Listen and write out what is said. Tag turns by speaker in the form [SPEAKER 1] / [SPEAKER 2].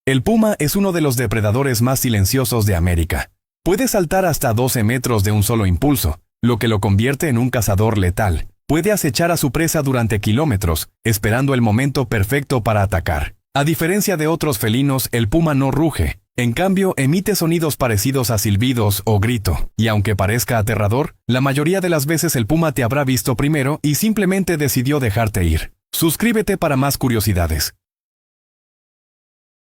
[SPEAKER 1] El puma es uno de los depredadores más silenciosos de América. Puede saltar hasta 12 metros de un solo impulso, lo que lo convierte en un cazador letal. Puede acechar a su presa durante kilómetros, esperando el momento perfecto para atacar. A diferencia de otros felinos, el puma no ruge. En cambio, emite sonidos parecidos a silbidos o grito. Y aunque parezca aterrador, la mayoría de las veces el puma te habrá visto primero y simplemente decidió dejarte ir. Suscríbete para más curiosidades.